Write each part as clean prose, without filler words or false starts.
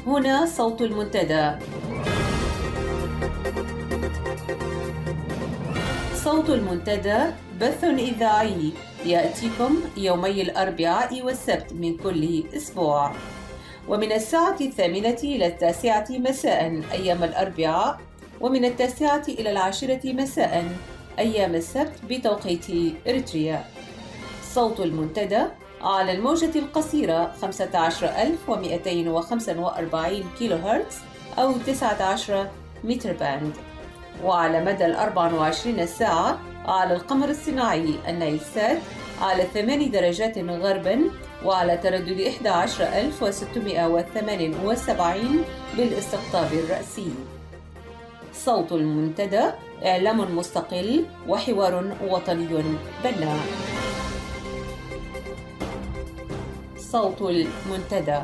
هنا صوت المنتدى. صوت المنتدى بث إذاعي يأتيكم يومي الأربعاء والسبت من كل أسبوع، ومن الساعة 8 إلى 9 مساء أيام الأربعاء، ومن 9 إلى 10 مساء أيام السبت بتوقيت إريتريا. صوت المنتدى على الموجة القصيرة 15245 كيلو هرتز أو 19 متر باند، وعلى مدى 24 ساعة على القمر الصناعي النايلسات على 8 درجات غرباً، وعلى تردد 11678 بالاستقطاب الرأسي. صوت المنتدى إعلام مستقل وحوار وطني بناء. صوت المنتدى.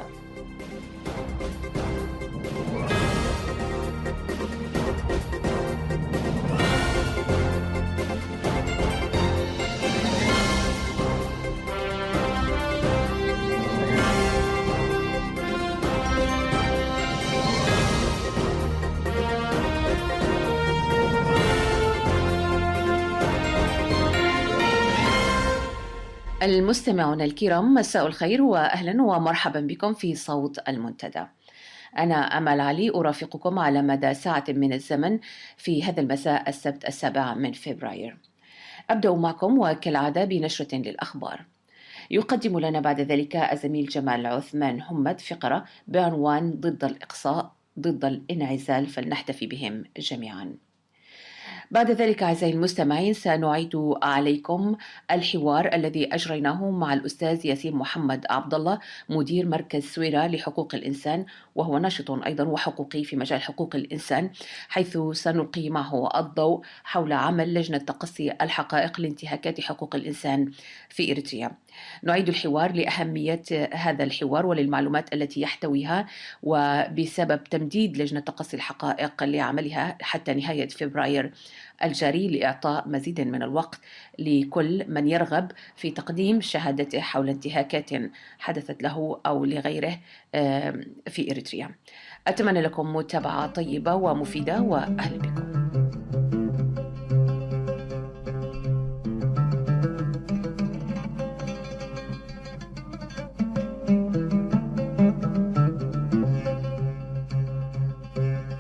المستمعون الكرام، مساء الخير وأهلا ومرحبا بكم في صوت المنتدى. أنا أمل علي أرافقكم على مدى ساعة من الزمن في هذا المساء السبت 7 من فبراير. أبدأ معكم وكالعادة بنشرة للأخبار. يقدم لنا بعد ذلك الزميل جمال عثمان همد فقرة بعنوان ضد الإقصاء ضد الانعزال فلنحتفي بهم جميعا. بعد ذلك أعزائي المستمعين سنعيد عليكم الحوار الذي أجريناه مع الأستاذ ياسين محمد عبد الله مدير مركز سويرة لحقوق الإنسان، وهو ناشط أيضا وحقوقي في مجال حقوق الإنسان، حيث سنلقي معه الضوء حول عمل لجنة تقصي الحقائق لانتهاكات حقوق الإنسان في إريتريا. نعيد الحوار لأهمية هذا الحوار وللمعلومات التي يحتويها، وبسبب تمديد لجنة تقصي الحقائق لعملها حتى نهاية فبراير الجاري لإعطاء مزيد من الوقت لكل من يرغب في تقديم شهادته حول انتهاكات حدثت له أو لغيره في إريتريا. أتمنى لكم متابعة طيبة ومفيدة، وأهلا بكم.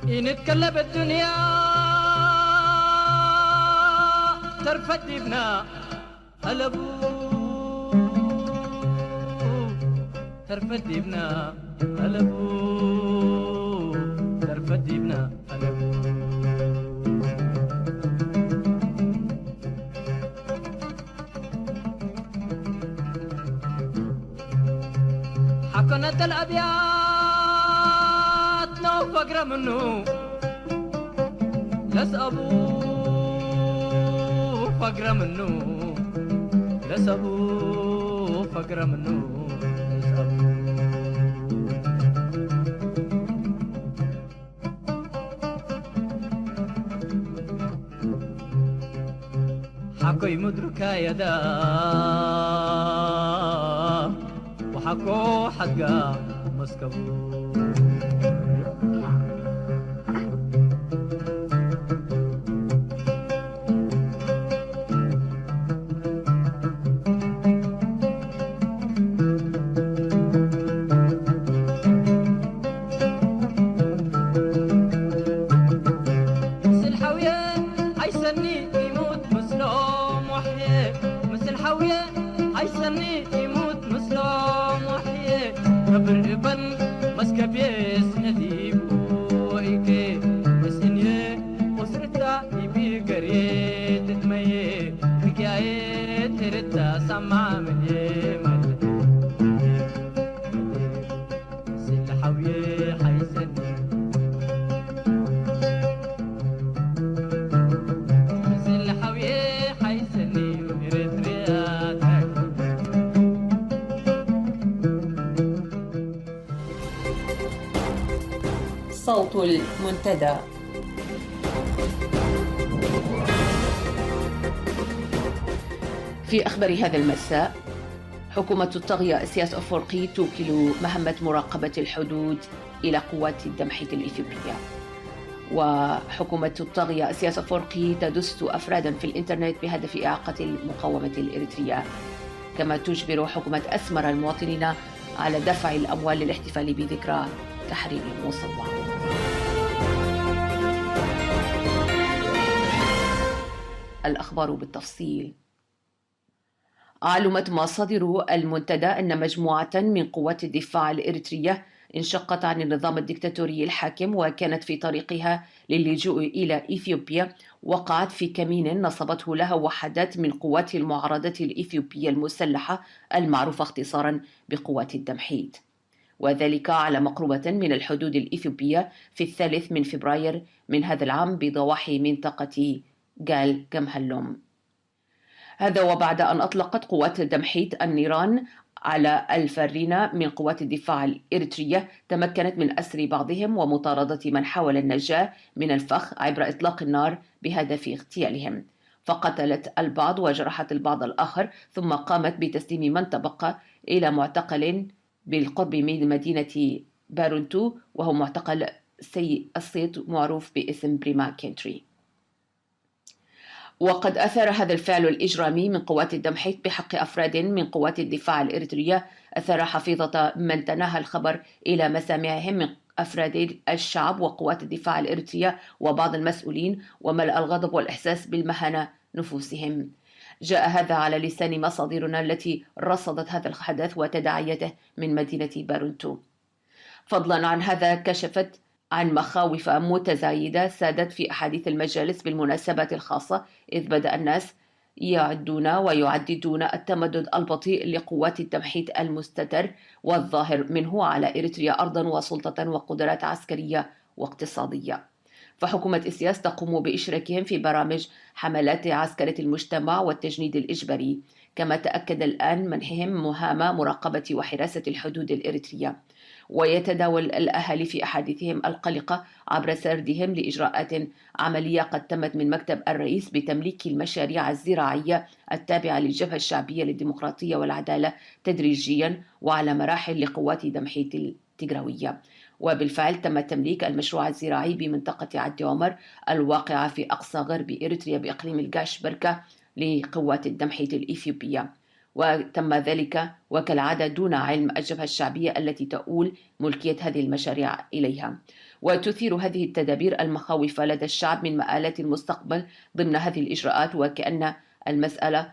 نتكلم الدنيا ترفد ابنا هلبو، ترفد ابنا هلبو، ترفد ابنا هلبو. حكنت الأبيات نو فقر منه لسأبو فقر منه، لسأبو فقر منه، لسأبو. حكو يمدركا يدا وحكو حقا مسكبو. صوت المنتدى. في أخبار هذا المساء، حكومة الطاغية سياس أفورقي توكل مهمة مراقبة الحدود إلى قوات الدمحيط الإثيوبية. وحكومة الطاغية سياس أفورقي تدس أفرادا في الإنترنت بهدف إعاقة المقاومة الإريترية، كما تجبر حكومة أسمر المواطنين على دفع الأموال للاحتفال بذكرى تحرير الموصلة. الأخبار بالتفصيل. علمت مصادر المنتدى أن مجموعة من قوات الدفاع الإريترية انشقت عن النظام الدكتاتوري الحاكم وكانت في طريقها للجوء إلى إثيوبيا، وقعت في كمين نصبته لها وحدات من قوات المعارضة الإثيوبية المسلحة المعروفة اختصارا بقوات الدمحيط، وذلك على مقربة من الحدود الإثيوبية في 3 فبراير من هذا العام بضواحي منطقة جال جمهلوم. هذا وبعد أن أطلقت قوات الدمحيط النيران على الفارين من قوات الدفاع الإريترية، تمكنت من أسر بعضهم ومطاردة من حاول النجاة من الفخ عبر إطلاق النار بهدف اغتيالهم، فقتلت البعض وجرحت البعض الآخر، ثم قامت بتسليم من تبقى إلى معتقل بالقرب من مدينة بارونتو، وهو معتقل سيء الصيت معروف باسم بريما كينتري. وقد أثار هذا الفعل الإجرامي من قوات الدمحيط بحق أفراد من قوات الدفاع الإريترية أثار حفيظة من تناهى الخبر إلى مسامعهم من أفراد الشعب وقوات الدفاع الإريترية وبعض المسؤولين، وملأ الغضب والإحساس بالمهانة نفوسهم. جاء هذا على لسان مصادرنا التي رصدت هذا الحدث وتداعياته من مدينة بارونتو. فضلا عن هذا، كشفت عن مخاوف متزايدة سادت في أحاديث المجالس بالمناسبات الخاصة، إذ بدأ الناس يعدون ويعددون التمدد البطيء لقوات التمحيط المستتر والظاهر منه على إريتريا أرضا وسلطة وقدرات عسكرية واقتصادية. فحكومة إسياس تقوم بإشراكهم في برامج حملات عسكرة المجتمع والتجنيد الإجباري، كما تأكد الآن منحهم مهام مراقبة وحراسة الحدود الإريترية. ويتداول الأهالي في أحاديثهم القلقة عبر سردهم لإجراءات عملية قد تمت من مكتب الرئيس بتمليك المشاريع الزراعية التابعة للجبهة الشعبية للديمقراطية والعدالة تدريجيا وعلى مراحل لقوات دمحيط التجراوية. وبالفعل تم تمليك المشروع الزراعي بمنطقة عد عمر الواقعة في أقصى غرب إريتريا بإقليم الجاش بركة لقوات الدمحيط الإثيوبية، وتم ذلك وكالعادة دون علم الجبهة الشعبية التي تؤول ملكية هذه المشاريع إليها. وتثير هذه التدابير المخاوف لدى الشعب من مآلات المستقبل ضمن هذه الإجراءات، وكأن المسألة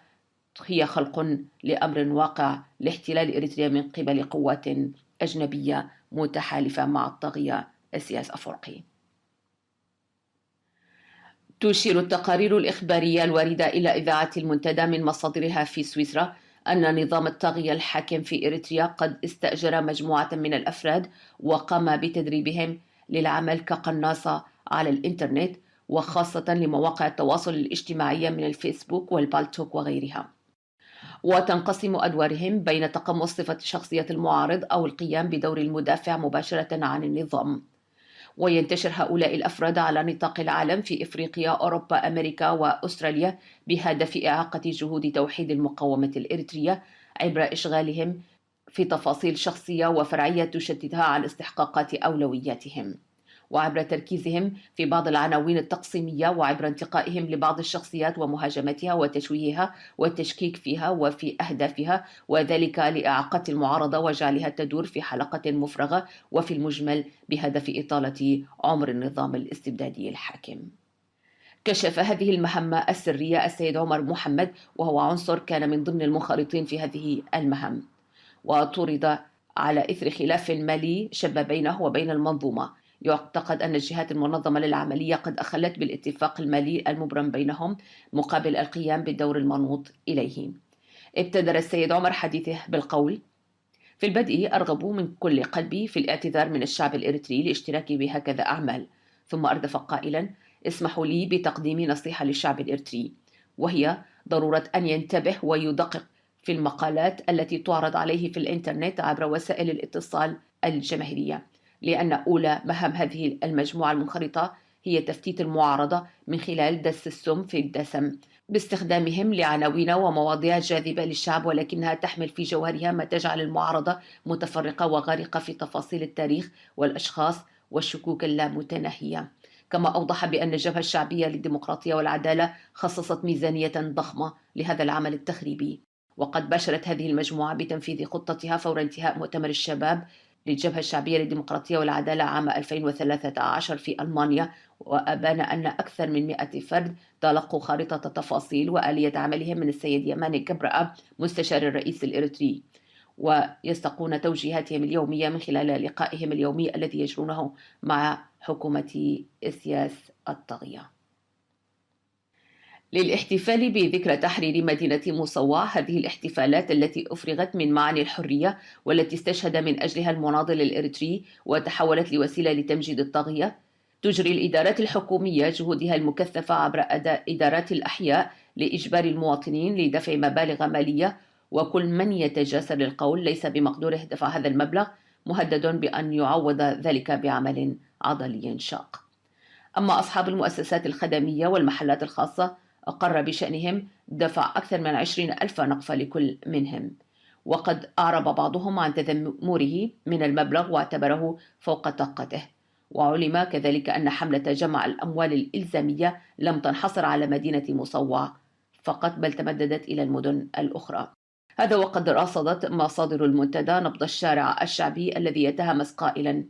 هي خلق لأمر واقع لاحتلال إريتريا من قبل قوات أجنبية متحالفة مع الطاغية سياس أفورقي. تشير التقارير الإخبارية الواردة إلى إذاعة المنتدى من مصادرها في سويسرا أن نظام الطاغية الحاكم في إريتريا قد استأجر مجموعة من الأفراد وقام بتدريبهم للعمل كقناصة على الإنترنت، وخاصة لمواقع التواصل الاجتماعي من الفيسبوك والبالتوك وغيرها. وتنقسم أدوارهم بين تقمص صفة شخصية المعارض أو القيام بدور المدافع مباشرة عن النظام. وينتشر هؤلاء الأفراد على نطاق العالم في إفريقيا، أوروبا، أمريكا وأستراليا بهدف إعاقة جهود توحيد المقاومة الإريترية عبر إشغالهم في تفاصيل شخصية وفرعية تشتتها على استحقاقات أولوياتهم، وعبر تركيزهم في بعض العناوين التقسيمية، وعبر انتقائهم لبعض الشخصيات ومهاجمتها وتشويهها والتشكيك فيها وفي أهدافها، وذلك لإعاقة المعارضة وجعلها تدور في حلقة مفرغة وفي المجمل بهدف إطالة عمر النظام الاستبدادي الحاكم. كشف هذه المهمة السرية السيد عمر محمد، وهو عنصر كان من ضمن المنخرطين في هذه المهام، وطرد على إثر خلاف مالي شب بينه وبين المنظومة. يعتقد أن الجهات المنظمة للعملية قد أخلت بالاتفاق المالي المبرم بينهم مقابل القيام بالدور المنوط إليه. ابتدر السيد عمر حديثه بالقول: في البدء أرغب من كل قلبي في الاعتذار من الشعب الإريتري لاشتراكي بهكذا أعمال، ثم أردف قائلا: اسمحوا لي بتقديم نصيحة للشعب الإريتري، وهي ضرورة أن ينتبه ويدقق في المقالات التي تعرض عليه في الإنترنت عبر وسائل الاتصال الجماهيرية، لأن أولى مهام هذه المجموعة المنخرطة هي تفتيت المعارضة من خلال دس السم في الدسم، باستخدامهم لعناوين ومواضيع جاذبة للشعب، ولكنها تحمل في جوهرها ما تجعل المعارضة متفرقة وغارقة في تفاصيل التاريخ والأشخاص والشكوك اللامتناهية. كما أوضح بأن الجبهة الشعبية للديمقراطية والعدالة خصصت ميزانية ضخمة لهذا العمل التخريبي، وقد باشرت هذه المجموعة بتنفيذ خطتها فور انتهاء مؤتمر الشباب للجبهة الشعبية للديمقراطية والعدالة عام 2013 في ألمانيا، وأبان أن أكثر من 100 فرد تلقوا خارطة تفاصيل وآلية عملهم من السيد يماني كبرأ مستشار الرئيس الإريتري، ويستقون توجيهاتهم اليومية من خلال لقائهم اليومي الذي يجرونه مع حكومة إسياس الطاغية. للاحتفال بذكرى تحرير مدينة موسوعة، هذه الاحتفالات التي أفرغت من معاني الحرية والتي استشهد من أجلها المناضل الإريتري وتحولت لوسيلة لتمجيد الطاغية، تجري الإدارات الحكومية جهودها المكثفة عبر إدارات الأحياء لإجبار المواطنين لدفع مبالغ مالية، وكل من يتجاسر للقول ليس بمقدوره دفع هذا المبلغ مهدد بأن يعوض ذلك بعمل عضلي شاق. أما أصحاب المؤسسات الخدمية والمحلات الخاصة أقر بشأنهم دفع أكثر من 20,000 نقفة لكل منهم، وقد أعرب بعضهم عن تذمره من المبلغ واعتبره فوق طاقته. وعلم كذلك أن حملة جمع الأموال الإلزامية لم تنحصر على مدينة موسوعة فقط، بل تمددت إلى المدن الأخرى. هذا وقد رصدت مصادر المنتدى نبض الشارع الشعبي الذي يتهمس قائلا: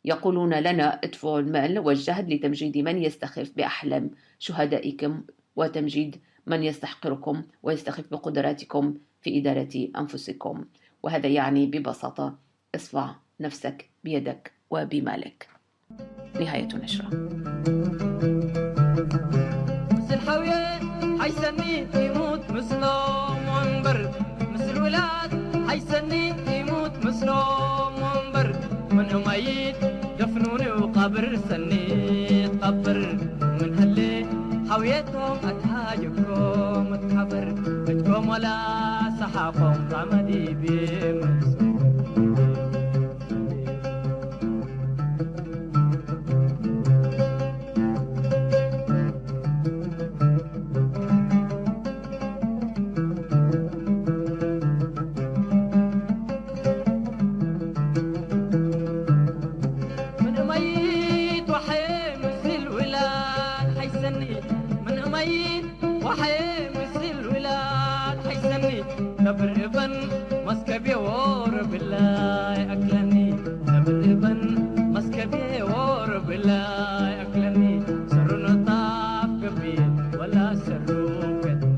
يقولون لنا ادفعوا المال والجهد لتمجيد من يستخف بأحلام شهدائكم وتمجيد من يستحقركم ويستخف بقدراتكم في إدارة أنفسكم. وهذا يعني ببساطة اصفع نفسك بيدك وبمالك. نهاية النشرة. الحوية حيسني يموت مسلم وانبر، مثل الولاد حيسني يموت مسلم وانبر، من أميت دفنوني وقبر سني قبر، من هاللي حويتهم أتهاجكم اتخبر، بدكم ولا صحاكم طعمدي بمسلم. نبر ابن مسكبي ور بالله أكلني، نبر ابن مسكبي ور بالله أكلني، سرنا طاف قبيل ولا سرو كدني.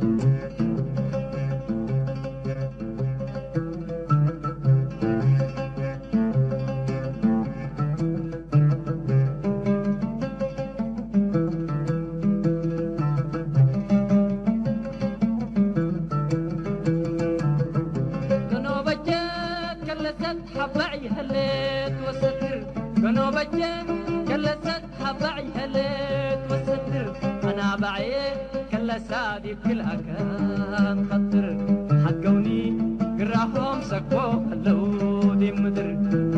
حبعي هليت وستر، كانوا بجان كلست حبعي هليت وستر، أنا بعي كل سادي كل أكان خطر، حقوني قراهم سكوه اللو دي مدر،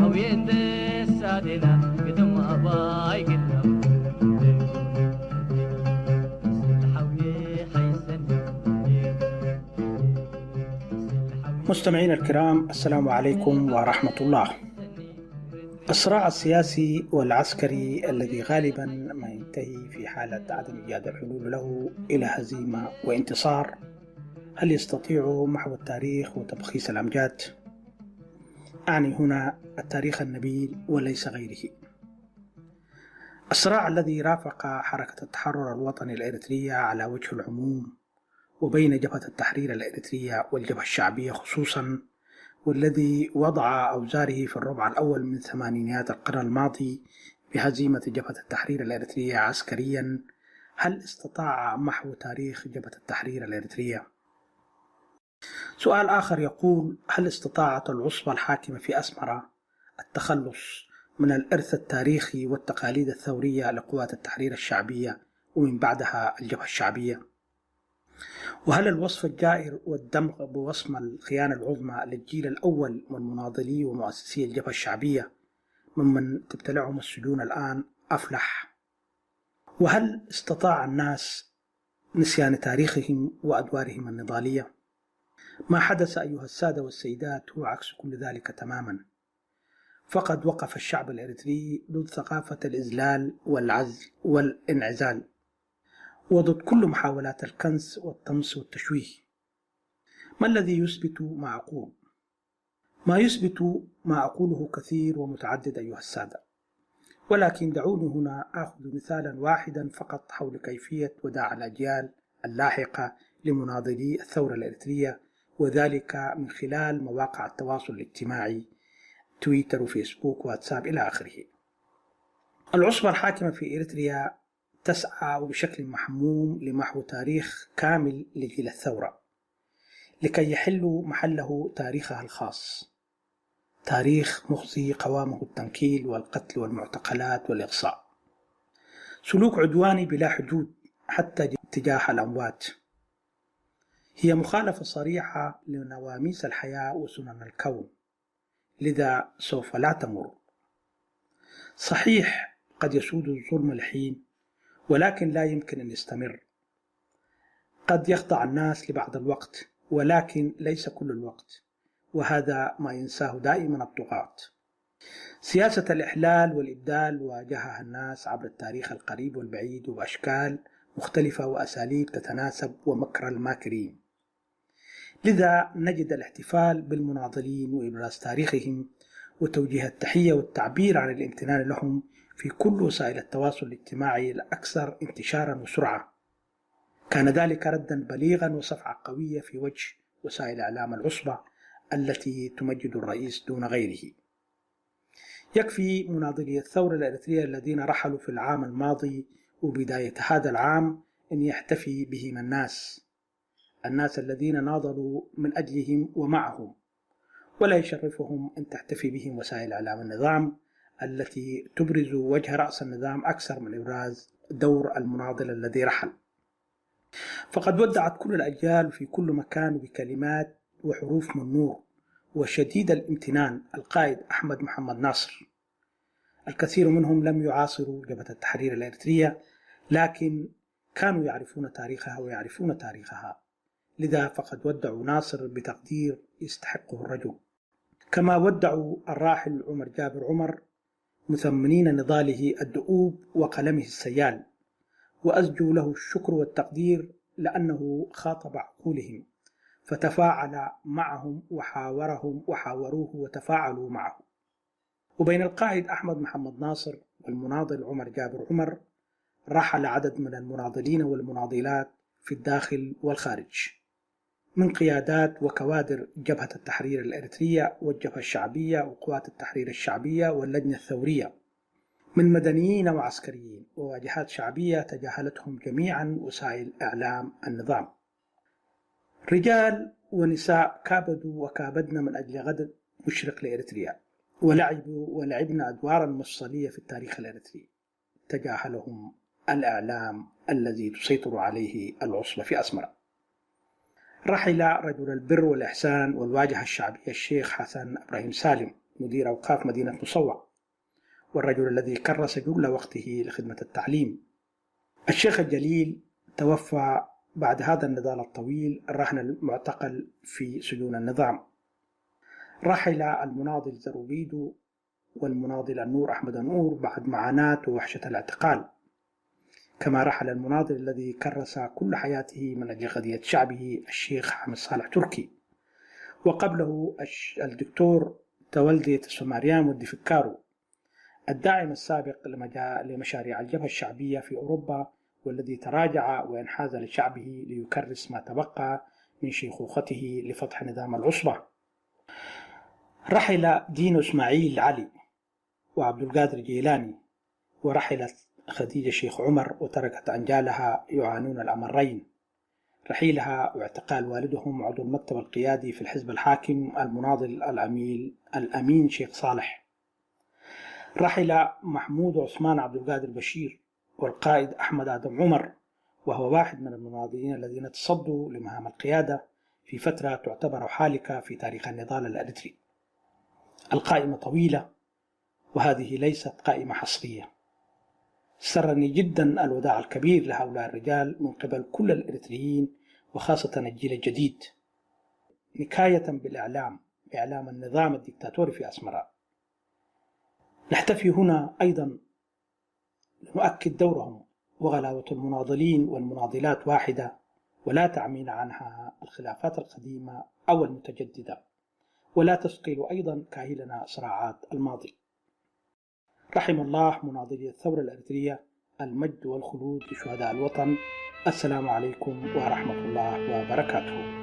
هوين دي سادنا قدم أباي قلنا مستمعين الكرام، السلام عليكم ورحمة الله. الصراع السياسي والعسكري الذي غالبا ما ينتهي في حالة عدم إيجاد الحلول له إلى هزيمة وانتصار، هل يستطيع محو التاريخ وتبخيس الأمجاد؟ أعني هنا التاريخ النبيل وليس غيره. الصراع الذي رافق حركة التحرر الوطني الإريترية على وجه العموم وبين جبهة التحرير الإريترية والجبهة الشعبية خصوصا، والذي وضع أوزاره في الربع الأول من ثمانينيات القرن الماضي بهزيمة جبهة التحرير الإريترية عسكريا، هل استطاع محو تاريخ جبهة التحرير الإريترية؟ سؤال آخر يقول: هل استطاعت العصبة الحاكمة في أسمرة التخلص من الإرث التاريخي والتقاليد الثورية لقوات التحرير الشعبية ومن بعدها الجبهة الشعبية؟ وهل الوصف الجائر والدمغ بوصم الخيانة العظمى للجيل الأول من مناضلي ومؤسسي الجبهة الشعبية ممن تبتلعهم السجون الآن أفلح؟ وهل استطاع الناس نسيان تاريخهم وأدوارهم النضالية. ما حدث أيها السادة والسيدات هو عكس كل ذلك تماما، فقد وقف الشعب الإريتري ضد ثقافة الإذلال والعزل والانعزال، وضد كل محاولات الكنس والطمس والتشويه. ما الذي يثبت ما أقول؟ ما يثبت ما أقوله كثير ومتعدد أيها السادة، ولكن دعوني هنا أخذ مثالا واحدا فقط حول كيفية وداع الأجيال اللاحقة لمناضلي الثورة الإريترية، وذلك من خلال مواقع التواصل الاجتماعي، تويتر وفيسبوك وواتساب إلى آخره. العصبة الحاكمة في إريتريا تسعى بشكل محموم لمحو تاريخ كامل لجيل الثورة لكي يحلوا محله تاريخها الخاص، تاريخ مخزي قوامه التنكيل والقتل والمعتقلات والإقصاء، سلوك عدواني بلا حدود حتى تجاه الأموات. هي مخالفة صريحة لنواميس الحياة وسنن الكون، لذا سوف لا تمر. صحيح قد يسود الظلم الحين، ولكن لا يمكن أن يستمر. قد يخضع الناس لبعض الوقت، ولكن ليس كل الوقت، وهذا ما ينساه دائما الطغاة. سياسة الإحلال والإبدال واجهها الناس عبر التاريخ القريب والبعيد وبأشكال مختلفة وأساليب تتناسب ومكر الماكرين. لذا نجد الاحتفال بالمناضلين وإبراز تاريخهم وتوجيه التحية والتعبير عن الامتنان لهم في كل وسائل التواصل الاجتماعي الأكثر انتشارا وسرعة. كان ذلك ردا بليغا وصفعة قوية في وجه وسائل إعلام العصبة التي تمجد الرئيس دون غيره. يكفي مناضلي الثورة الإريترية الذين رحلوا في العام الماضي وبداية هذا العام أن يحتفي بهم الناس الذين ناضلوا من أجلهم ومعهم، ولا يشرفهم أن تحتفي بهم وسائل إعلام النظام التي تبرز وجه رأس النظام أكثر من إبراز دور المناضل الذي رحل. فقد ودعت كل الأجيال في كل مكان بكلمات وحروف من نور وشديد الامتنان القائد أحمد محمد ناصر. الكثير منهم لم يعاصروا جبهة التحرير الإريترية، لكن كانوا يعرفون تاريخها ويعرفون تاريخها، لذا فقد ودعوا ناصر بتقدير يستحقه الرجل، كما ودعوا الراحل عمر جابر عمر مثمنين نضاله الدؤوب وقلمه السيال، وأسجوا له الشكر والتقدير لأنه خاطب عقولهم فتفاعل معهم وحاورهم وحاوروه وتفاعلوا معه. وبين القائد أحمد محمد ناصر والمناضل عمر جابر عمر رحل عدد من المناضلين والمناضلات في الداخل والخارج من قيادات وكوادر جبهة التحرير الإريترية والجبهة الشعبية وقوات التحرير الشعبية واللجنة الثورية، من مدنيين وعسكريين وواجهات شعبية تجاهلتهم جميعا وسائل إعلام النظام. رجال ونساء كابدوا وكابدنا من أجل غد مشرق لإريتريا، ولعبنا أدوارا مفصلية في التاريخ الإريتري تجاهلهم الإعلام الذي تسيطر عليه العصبة في أسمرة. رحل رجل البر والإحسان والواجهة الشعبية الشيخ حسن إبراهيم سالم مدير أوقاف مدينة مصوع، والرجل الذي كرس جل وقته لخدمة التعليم. الشيخ الجليل توفى بعد هذا النضال الطويل الرهن المعتقل في سجون النظام. رحل المناضل زروبيدو والمناضل النور أحمد النور بعد معاناة ووحشة الاعتقال، كما رحل المناضل الذي كرس كل حياته من أجل قضية شعبه الشيخ حمد صالح تركي، وقبله الدكتور تولدي تسوماريان والدفكارو الداعم السابق لمشاريع الجبهة الشعبية في أوروبا، والذي تراجع وانحاز لشعبه ليكرس ما تبقى من شيخوخته لفتح نظام العصبة. رحل دينو إسماعيل علي وعبد القادر جيلاني، ورحلت خديجة شيخ عمر وتركت أنجالها يعانون الأمرين، رحيلها واعتقال والدهم عضو المكتب القيادي في الحزب الحاكم المناضل الأمين شيخ صالح. رحل محمود عثمان عبد القادر بشير والقائد أحمد آدم عمر، وهو واحد من المناضلين الذين تصدوا لمهام القيادة في فترة تعتبر حالكة في تاريخ النضال الإريتري. القائمة طويلة، وهذه ليست قائمة حصرية، سرني جدا الوداع الكبير لهؤلاء الرجال من قبل كل الإريتريين وخاصة الجيل الجديد، نكاية بإعلام النظام الدكتاتوري في أسمراء. نحتفي هنا أيضا لنؤكد دورهم، وغلاوة المناضلين والمناضلات واحدة ولا تعمين عنها الخلافات القديمة أو المتجددة، ولا تثقل أيضا كاهلنا صراعات الماضي. رحم الله مناضلي الثورة الأريترية، المجد والخلود لشهداء الوطن. السلام عليكم ورحمة الله وبركاته.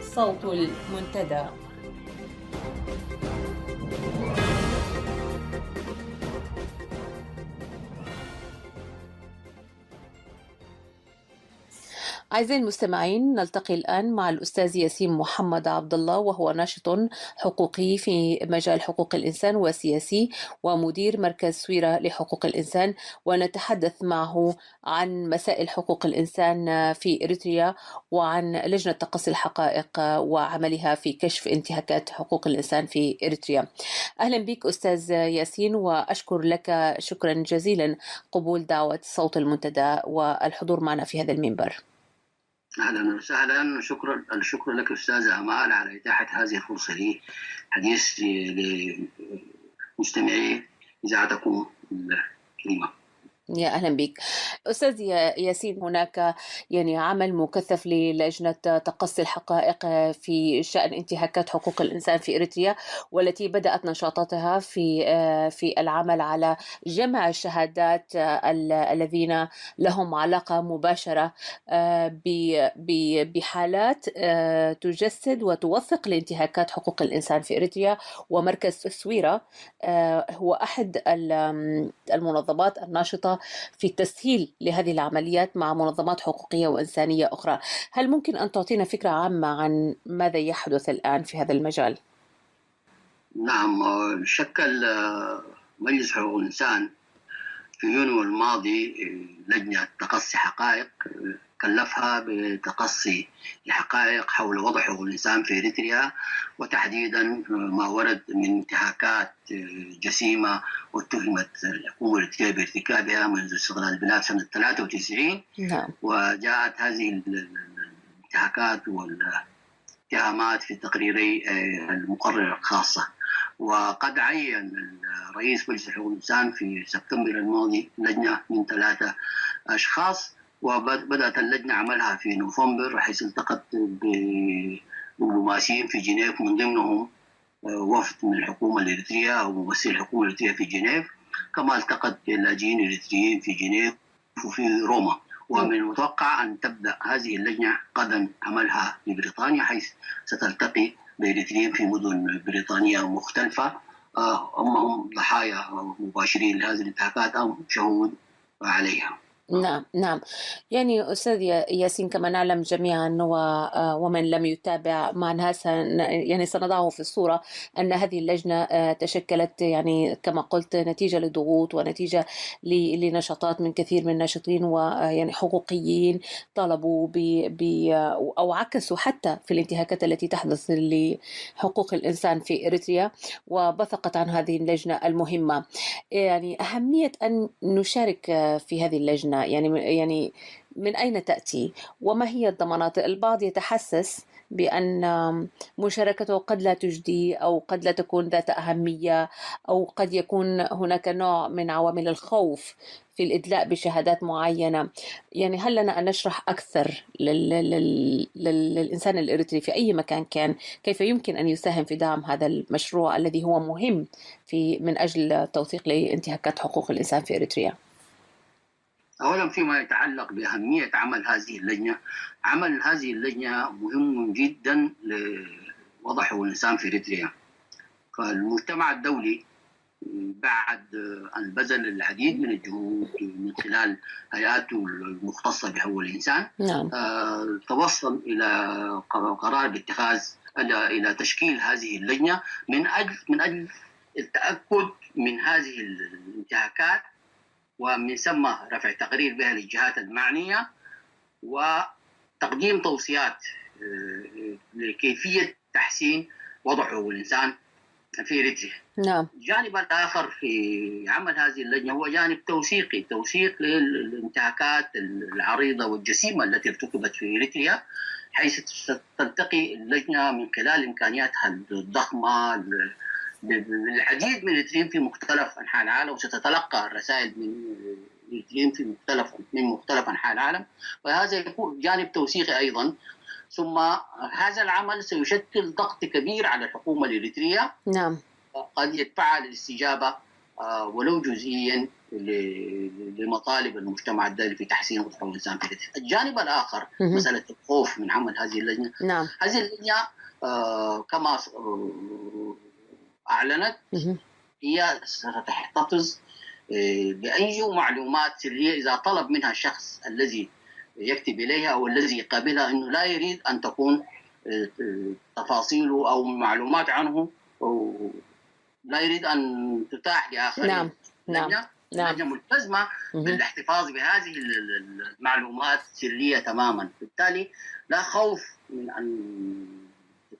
صوت المنتدى. أعزائي المستمعين، نلتقي الآن مع الأستاذ ياسين محمد عبد الله، وهو ناشط حقوقي في مجال حقوق الإنسان وسياسي ومدير مركز سويرة لحقوق الإنسان، ونتحدث معه عن مسائل حقوق الإنسان في إريتريا وعن لجنة تقصي الحقائق وعملها في كشف انتهاكات حقوق الإنسان في إريتريا. أهلا بك أستاذ ياسين، وأشكر لك شكرا جزيلا قبول دعوة صوت المنتدى والحضور معنا في هذا المنبر. أهلا وسهلا، الشكر لك أستاذة أمال على إتاحة هذه الفرصة لي حديث لمستمعي إذاعتكم الكريمة. يا أهلا بك أستاذ ياسين. هناك يعني عمل مكثف للجنة تقصي الحقائق في شأن انتهاكات حقوق الإنسان في إريتريا، والتي بدأت نشاطاتها في العمل على جمع الشهادات الذين لهم علاقة مباشرة بحالات تجسد وتوثق لانتهاكات حقوق الإنسان في إريتريا. ومركز تسويرة هو أحد المنظمات الناشطة في التسهيل لهذه العمليات مع منظمات حقوقية وإنسانية أخرى. هل ممكن أن تعطينا فكرة عامة عن ماذا يحدث الآن في هذا المجال؟ نعم، شكل مجلس حقوق الإنسان في يونيو الماضي لجنة تقصي حقائق كلفها بتقصي الحقائق حول وضع حقوق الإنسان في إريتريا، وتحديدا ما ورد من انتهاكات جسيمة واتهمت الحكومة الإريترية بارتكابها منذ استقلال البلاد سنة 93. نعم. وجاءت هذه الانتهاكات والاتهامات في تقريري المقررة الخاصة. وقد عين رئيس مجلس حقوق الإنسان في سبتمبر الماضي لجنة من 3 أشخاص، وبدأت اللجنة عملها في نوفمبر، حيث التقت بدبلوماسيين في جنيف، من ضمنهم وفد من الحكومة الإريترية أو ممثل الحكومة الإريترية في جنيف، كما التقت باللاجئين الإريتريين في جنيف وفي روما. ومن المتوقع أن تبدأ هذه اللجنة غدا عملها في بريطانيا، حيث ستلتقي بإريتريين في مدن بريطانية مختلفة، هم ضحايا مباشرين لهذه الانتهاكات أو شهود عليها. نعم نعم. يعني أستاذ ياسين، كما نعلم جميعا ومن لم يتابع معناها يعني سنضعه في الصورة أن هذه اللجنة تشكلت يعني كما قلت نتيجة لضغوط ونتيجة لنشاطات من كثير من الناشطين ويعني حقوقيين طالبوا أو عكسوا حتى في الانتهاكات التي تحدث لحقوق الإنسان في إريتريا، وبثقت عن هذه اللجنة المهمة. يعني أهمية أن نشارك في هذه اللجنة يعني من أين تأتي وما هي الضمانات؟ البعض يتحسس بأن مشاركته قد لا تجدي أو قد لا تكون ذات أهمية، أو قد يكون هناك نوع من عوامل الخوف في الإدلاء بشهادات معينة. يعني هل لنا أن نشرح أكثر للإنسان الإريتري في أي مكان كان كيف يمكن أن يساهم في دعم هذا المشروع الذي هو مهم من أجل توثيق لانتهاكات حقوق الإنسان في إريتريا؟ أولا، فيما يتعلق بأهمية عمل هذه اللجنة، عمل هذه اللجنة مهم جدا لوضع حقوق الإنسان في إريتريا. فالمجتمع الدولي بعد أن بذل العديد من الجهود من خلال هيئاته المختصة بحقوق الإنسان، نعم. توصل إلى قرار باتخاذ إلى تشكيل هذه اللجنة من أجل التأكد من هذه الانتهاكات، ومن ثم رفع تقرير بها للجهات المعنية وتقديم توصيات لكيفية تحسين وضع حقوق الإنسان في إريتريا. نعم. الجانب الآخر في عمل هذه اللجنة هو جانب توثيق للانتهاكات العريضة والجسيمة التي ارتكبت في إريتريا، حيث تلتقي اللجنة من خلال إمكانياتها الضخمة بالعديد من الإريتريين في مختلف أنحاء العالم، وستتلقى الرسائل من الإريتريين من مختلف أنحاء العالم، وهذا يكون جانب توثيقي أيضا. ثم هذا العمل سيشكل ضغط كبير على الحكومة الإريترية، نعم، قد يدفعها للاستجابة ولو جزئيا لمطالب المجتمع الدولي في تحسين وضع حقوق الإنسان في إريتريا. الجانب الآخر مسألة الخوف من عمل هذه اللجنة. نعم. هذه اللجنة كما أعلنت هي ستحتفظ بأي معلومات سرية إذا طلب منها الشخص الذي يكتب إليها أو الذي يقابلها أنه لا يريد أن تكون تفاصيله أو معلومات عنه أو لا يريد أن تتاح لآخرين. نعم. نعم. اللجنة ملتزمة بالاحتفاظ بهذه المعلومات سرية تماما، بالتالي لا خوف من أن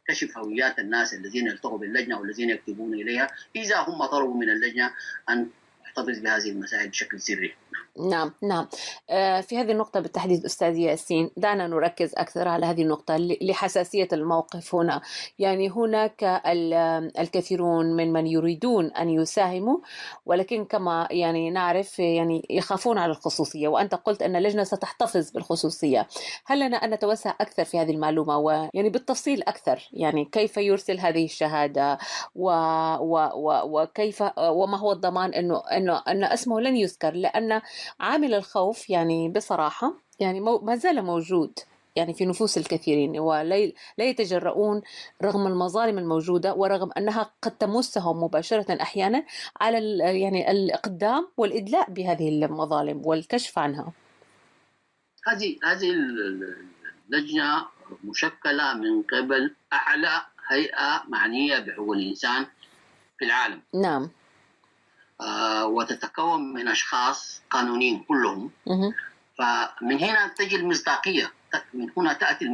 تكشف هويات الناس الذين يلتقوا باللجنة والذين يكتبون إليها إذا هم طلبوا من اللجنة أن تحتفظ بهذه المسائل بشكل سري. نعم نعم. في هذه النقطة بالتحديد أستاذ ياسين، دعنا نركز أكثر على هذه النقطة لحساسية الموقف هنا. يعني هناك الكثيرون من يريدون أن يساهموا، ولكن كما يعني نعرف يعني يخافون على الخصوصية، وأنت قلت أن اللجنة ستحتفظ بالخصوصية. هل لنا أن نتوسع أكثر في هذه المعلومة ويعني بالتفصيل أكثر، يعني كيف يرسل هذه الشهادة وكيف وما هو الضمان أن اسمه لن يذكر؟ لأن عامل الخوف يعني بصراحة يعني ما زال موجود يعني في نفوس الكثيرين، ولا يتجرؤون رغم المظالم الموجودة ورغم أنها قد تمسهم مباشرة أحيانا على يعني الإقدام والإدلاء بهذه المظالم والكشف عنها. هذه اللجنة مشكلة من قبل أعلى هيئة معنية بحقوق الإنسان في العالم. نعم. وتتكون من أشخاص قانونيين كلهم. فمن هنا تجي المصداقية، من هنا تأتي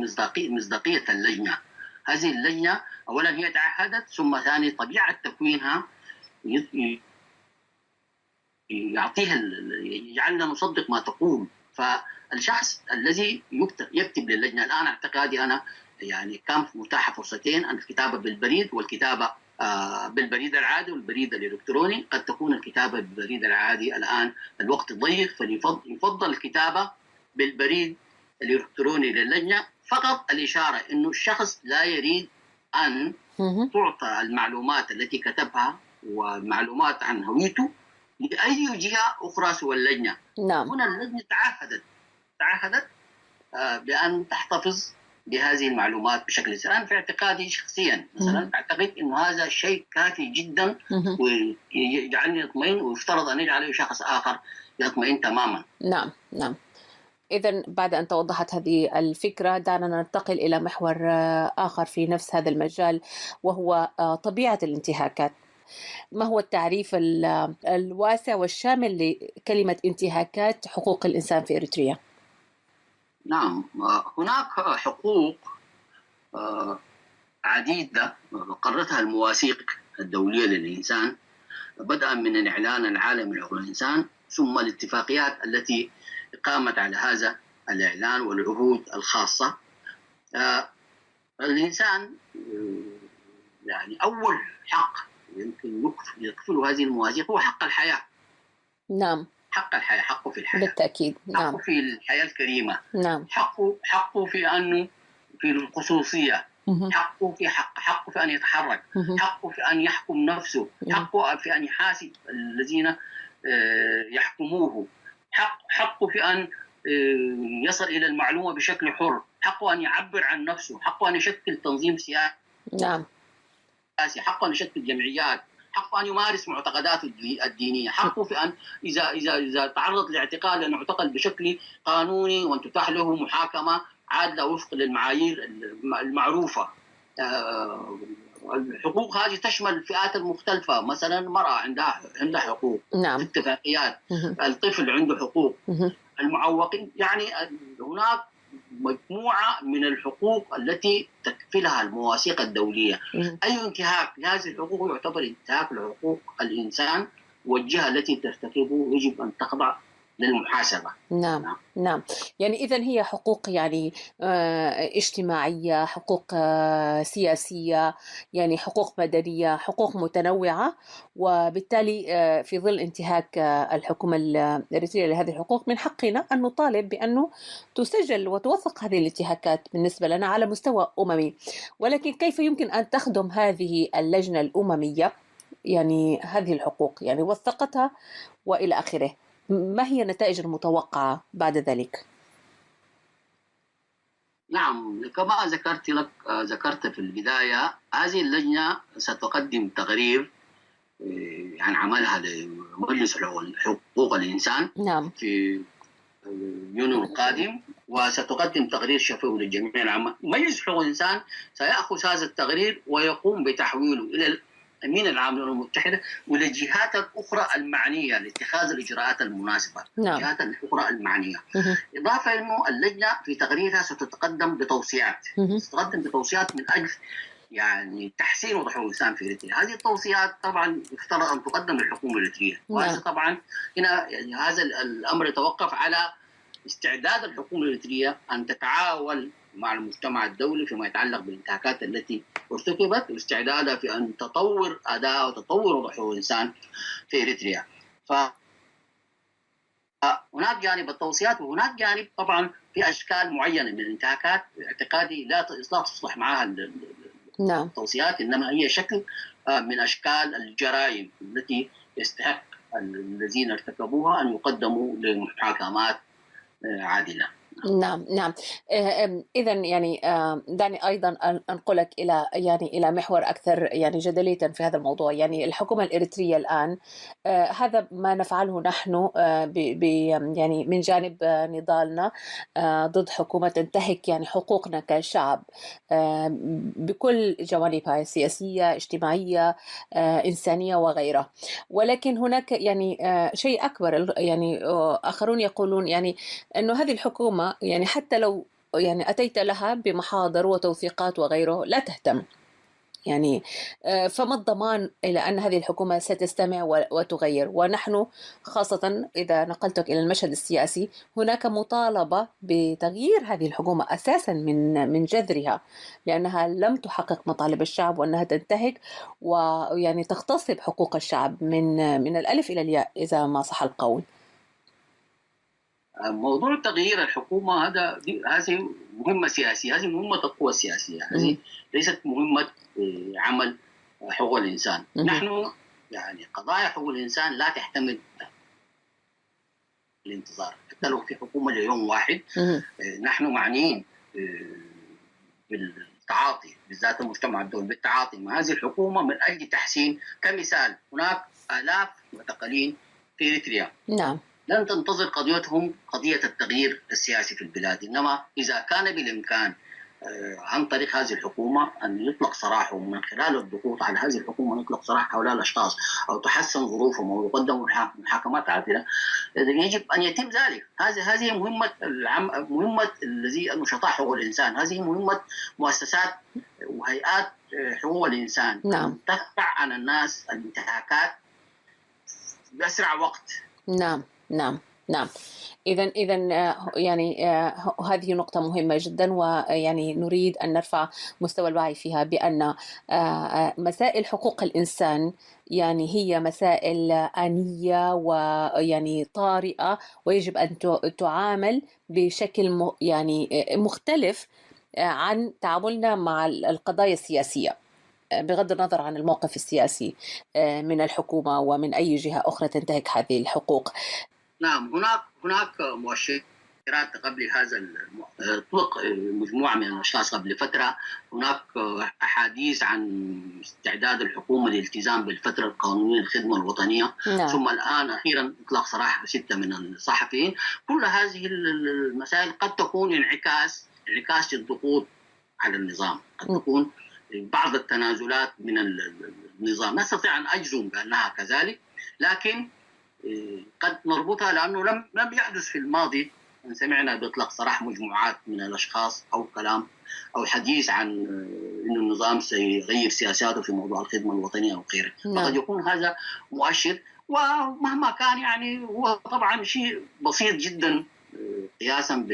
مصداقية اللجنة. هذه اللجنة أولا هي تعهدت، ثم ثاني طبيعة تكوينها يعطيها يجعلنا نصدق ما تقول. فالشخص الذي يكتب للجنة الآن، اعتقادي أنا يعني كان متاحة فرصتين، الكتابة بالبريد والكتابة بالبريد العادي والبريد الإلكتروني. قد تكون الكتابة بالبريد العادي الآن الوقت ضيق، فيفضل الكتابة بالبريد الإلكتروني للجنة. فقط الإشارة إنه الشخص لا يريد أن تعطى المعلومات التي كتبها ومعلومات عن هويته لأي جهة أخرى سوى اللجنة. نعم. هنا اللجنة تعهدت بأن تحتفظ بهذه المعلومات بشكل سريع. أنا في اعتقادي شخصيا مثلا أعتقد إنه هذا الشيء كافي جدا ويجعلني أطمئن، ويفترض أن يجعل شخص آخر يطمئن تماما. نعم نعم. إذن بعد أن توضحت هذه الفكرة، دعنا ننتقل إلى محور آخر في نفس هذا المجال، وهو طبيعة الانتهاكات. ما هو التعريف الواسع والشامل لكلمة انتهاكات حقوق الإنسان في إريتريا؟ نعم، هناك حقوق عديدة قررتها المواثيق الدولية للإنسان، بدءا من الإعلان العالمي لحقوق الإنسان، ثم الاتفاقيات التي قامت على هذا الإعلان والعهود الخاصة. الإنسان يعني أول حق يمكن يكفله هذه المواثيق هو حق الحياة. نعم. حق الحياة، حقه في الحياة بالتأكيد. نعم. حقه في الحياة الكريمة. نعم. حقه في أنه في الخصوصية. حقه في أن يتحرك. حقه في أن يحكم نفسه. حقه في أن يحاسب الذين يحكموه. حقه في أن يصل إلى المعلومة بشكل حر. حقه أن يعبر عن نفسه. حقه أن يشكل تنظيم سياسي. نعم. حقه أن يشكل جمعيات. حقه أن يمارس معتقداته الدينية. حقه في أن إذا تعرض لاعتقال أن يعتقل بشكل قانوني وأن تتاح له محاكمة عادلة وفق للمعايير المعروفة. الحقوق هذه تشمل الفئات المختلفة، مثلا المرأة عندها حقوق. نعم. اتفاقيات. الطفل عنده حقوق. المعوقين، يعني هناك مجموعة من الحقوق التي تكفلها المواثيق الدولية. أي انتهاك لهذه الحقوق يعتبر انتهاك لحقوق الإنسان، والجهة التي ترتكبه يجب أن تخضع للمحاسبة. نعم نعم. يعني إذن هي حقوق يعني اجتماعية، حقوق سياسية، يعني حقوق مدنية، حقوق متنوعة، وبالتالي في ظل انتهاك الحكومة الإريترية لهذه الحقوق من حقنا أن نطالب بأنه تسجل وتوثق هذه الانتهاكات بالنسبة لنا على مستوى أممي. ولكن كيف يمكن أن تخدم هذه اللجنة الأممية يعني هذه الحقوق، يعني وثقتها وإلى آخره؟ ما هي النتائج المتوقعة بعد ذلك؟ نعم، كما ذكرت في البداية، هذه اللجنة ستقدم تقرير عن عملها لمجلس حقوق الإنسان. نعم. في يونيو القادم، وستقدم تقرير شفوي للجميع العامة. مجلس حقوق الإنسان سيأخذ هذا التقرير ويقوم بتحويله إلى الأمين العام للأمم المتحدة والجهات الأخرى المعنية لاتخاذ الإجراءات المناسبة. نعم. الجهات الأخرى المعنية. إضافة إنه اللجنة في تقريرها ستتقدم بتوصيات. ستتقدم بتوصيات من أجل يعني تحسين وضع حقوق الانسان في اريتريا. هذه التوصيات طبعا يفترض ان تقدم للحكومه الاريتريه، وهذا طبعا هنا يعني هذا الامر يتوقف على استعداد الحكومه الاريتريه ان تتعاون مع المجتمع الدولي فيما يتعلق بالانتهاكات التي ارتكبت، واستعدادها في ان تطور اداء وتطور وضع حقوق الانسان في اريتريا. هناك جانب التوصيات، وهناك جانب طبعا في اشكال معينه من الانتهاكات اعتقادي لا تصلح معها التوصيات، انما هي شكل من اشكال الجرائم التي يستحق الذين ارتكبوها ان يقدموا لمحاكمات عادله. نعم نعم. إذا يعني دعني أيضا أنقلك إلى محور أكثر يعني جدلية في هذا الموضوع. يعني الحكومة الإريترية الآن هذا ما نفعله نحن يعني من جانب نضالنا ضد حكومة تنتهك يعني حقوقنا كشعب بكل جوانبها، سياسية، اجتماعية، إنسانية وغيرها. ولكن هناك يعني شيء أكبر، يعني آخرون يقولون يعني أنه هذه الحكومة يعني حتى لو يعني أتيت لها بمحاضر وتوثيقات وغيره لا تهتم. يعني فما الضمان إلى أن هذه الحكومة ستستمع وتغير؟ ونحن خاصة إذا نقلتك إلى المشهد السياسي هناك مطالبة بتغيير هذه الحكومة أساسا من جذرها، لأنها لم تحقق مطالب الشعب، وأنها تنتهك ويعني تغتصب حقوق الشعب من الألف إلى الياء إذا ما صح القول. موضوع تغيير الحكومة هذه مهمة سياسية، هذه مهمة القوى السياسية، هذه ليست مهمة عمل حقوق الإنسان. نحن يعني قضايا حقوق الإنسان لا تحتمل الانتظار حتى لو في حكومة ليوم واحد. نحن معنيين بالتعاطي، بالذات المجتمع الدولي، بالتعاطي مع هذه الحكومة من أجل تحسين. كمثال هناك آلاف معتقلين في إريتريا. نعم. لن تنتظر قضيتهم قضية التغيير السياسي في البلاد، إنما إذا كان بالإمكان عن طريق هذه الحكومة أن يطلق سراحهم من خلال الضغوط على هذه الحكومة، يطلق سراح هؤلاء الأشخاص أو تحسن ظروفهم أو يقدموا محاكمات عادلة، يجب أن يتم ذلك. هذه مهمة النشطاء حقوق الإنسان، هذه مهمة مؤسسات وهيئات حقوق الإنسان. نعم. تدفع عن الناس الانتهاكات بأسرع وقت. نعم نعم نعم. إذا يعني هذه نقطة مهمة جدا، ويعني نريد أن نرفع مستوى الوعي فيها بأن مسائل حقوق الإنسان يعني هي مسائل آنية ويعني طارئة، ويجب أن تعامل بشكل يعني مختلف عن تعاملنا مع القضايا السياسية، بغض النظر عن الموقف السياسي من الحكومة ومن أي جهة أخرى تنتهك هذه الحقوق. نعم، هناك مؤشرات قبل هذا اطلق مجموعة من الأشخاص قبل فترة. هناك أحاديث عن استعداد الحكومة للالتزام بالفترة القانونية للخدمة الوطنية. نعم. ثم الآن أخيرا إطلاق سراح 6 من الصحفيين. كل هذه المسائل قد تكون انعكاس للضغوط على النظام، قد تكون بعض التنازلات من النظام. نستطيع أن أجزم بأنها كذلك، لكن قد نربطها لأنه لم يحدث في الماضي أن سمعنا بإطلاق سراح مجموعات من الأشخاص أو كلام أو حديث عن أن النظام سيغير سياساته في موضوع الخدمة الوطنية أو غيره. فقد يكون هذا مؤشر، ومهما كان يعني هو طبعا شيء بسيط جدا قياسا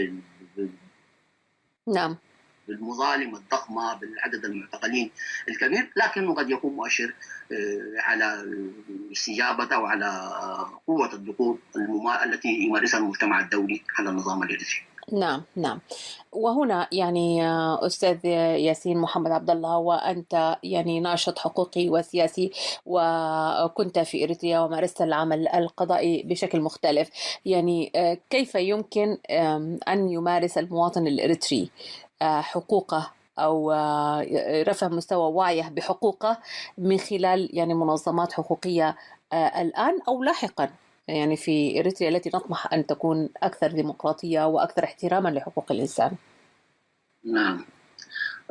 نعم بالمظالم الضخمة بالعدد المعتقلين الكبير، لكنه قد يكون مؤشر على استجابة أو على قوة الضغوط التي يمارسها المجتمع الدولي على النظام الإريتري. نعم نعم. وهنا يعني أستاذ ياسين محمد عبد الله، وأنت يعني ناشط حقوقي وسياسي، وكنت في إريتريا ومارست العمل القضائي بشكل مختلف، يعني كيف يمكن أن يمارس المواطن الإريتري حقوقه أو رفع مستوى وعيه بحقوقه من خلال يعني منظمات حقوقية الآن أو لاحقا، يعني في إريتريا التي نطمح أن تكون أكثر ديمقراطية وأكثر احتراما لحقوق الإنسان؟ نعم،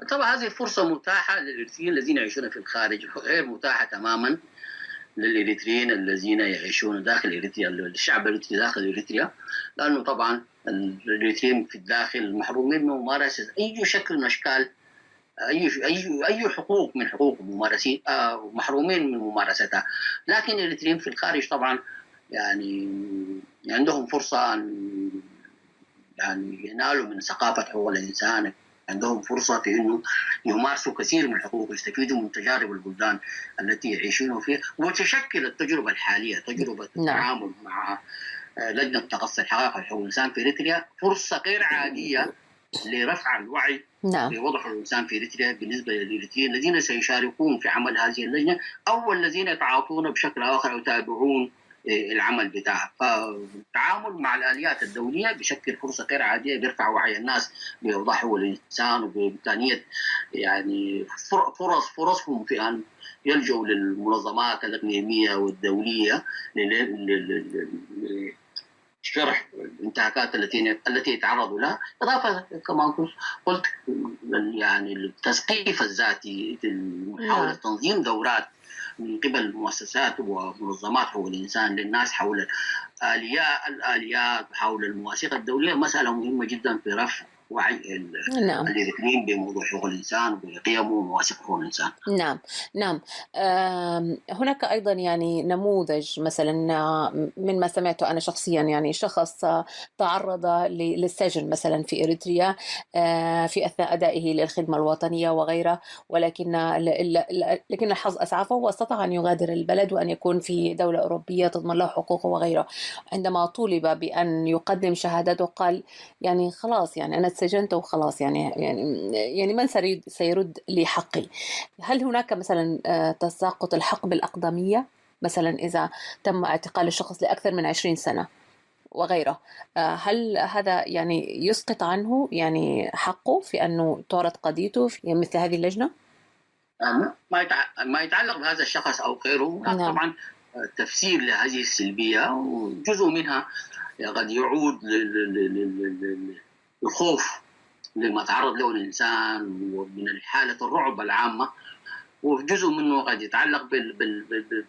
طبعا هذه الفرصة متاحة للإريتريين الذين يعيشون في الخارج، غير متاحة تماما للإريتريين الذين يعيشون داخل إريتريا، الشعب الإريتري داخل إريتريا، لأنه طبعا الإريتريين في الداخل محرومين من ممارسة أي شكل من أشكال أي حقوق من حقوق الممارسين محرومين من ممارستها. لكن الإريتريين في الخارج طبعا يعني عندهم فرصة أن يعني ينالوا من ثقافة حقوق الإنسان، عندهم فرصة في أنه يمارسوا كثير من الحقوق، يستفيدوا من تجارب البلدان التي يعيشون فيها. وتشكل التجربة الحالية تجربة التعامل مع لجنة تقصي الحقائق وحقوق الإنسان في إريتريا فرصة غير عادية لرفع الوعي بوضع حقوق الإنسان في إريتريا بالنسبة للإريتريين الذين سيشاركون في عمل هذه اللجنة أو الذين يتعاطون بشكل آخر أو يتابعون العمل بتاعها. فالتعامل مع الآليات الدولية بشكل فرصة غير عادية بيرفع وعي الناس بوضع حقوق الإنسان وبإمكانية يعني فرصهم في أن يلجوا للمنظمات الإقليمية والدولية لشرح الانتهاكات التي يتعرضوا لها. إضافة كما قلت يعني التثقيف الذاتي، محاولة تنظيم دورات من قبل مؤسسات ومنظمات حقوق الإنسان للناس حول الآليات وحول المواثيق الدولية مسألة مهمة جدا في رفع وعي الإريتريين بموضوع حقوق الإنسان وبقيمه ومواثيق حقوق الإنسان. نعم. هناك أيضا يعني نموذج مثلا من ما سمعته أنا شخصيا، يعني شخص تعرض للسجن مثلا في إريتريا في أثناء أدائه للخدمة الوطنية وغيره، لكن الحظ أسعفه واستطاع أن يغادر البلد وأن يكون في دولة أوروبية تضمن له حقوقه وغيره. عندما طولب بأن يقدم شهادته قال يعني خلاص، يعني أنا سجنت وخلاص، يعني من سيرد لي حقي؟ هل هناك مثلا تساقط الحق بالأقدمية مثلا إذا تم اعتقال الشخص لأكثر من 20 سنة وغيره؟ هل هذا يعني يسقط عنه يعني حقه في أنه تعرض قضيته في مثل هذه اللجنة؟ ما يتعلق بهذا الشخص أو غيره طبعا تفسير لهذه السلبية، وجزء منها قد يعود الخوف لما تعرض له الإنسان ومن حالة الرعب العامة، وجزء منه قد يتعلق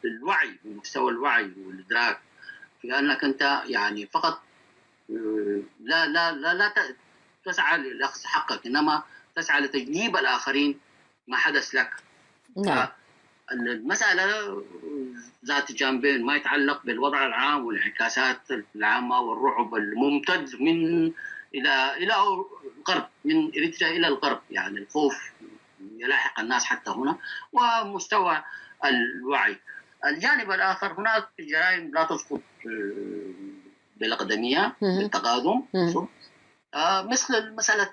بالوعي، بمستوى الوعي والإدراك في أنك أنت يعني فقط لا تسعى لأخذ حقك، إنما تسعى لتجنيب الآخرين ما حدث لك. المسألة ذات جانبين، ما يتعلق بالوضع العام والانعكاسات العامة والرعب الممتد من إلى الغرب، من إريتريا إلى الغرب، يعني الخوف يلاحق الناس حتى هنا، ومستوى الوعي. الجانب الآخر هناك جرائم لا تسقط بالأقدمية بالتقادم، مثل مسألة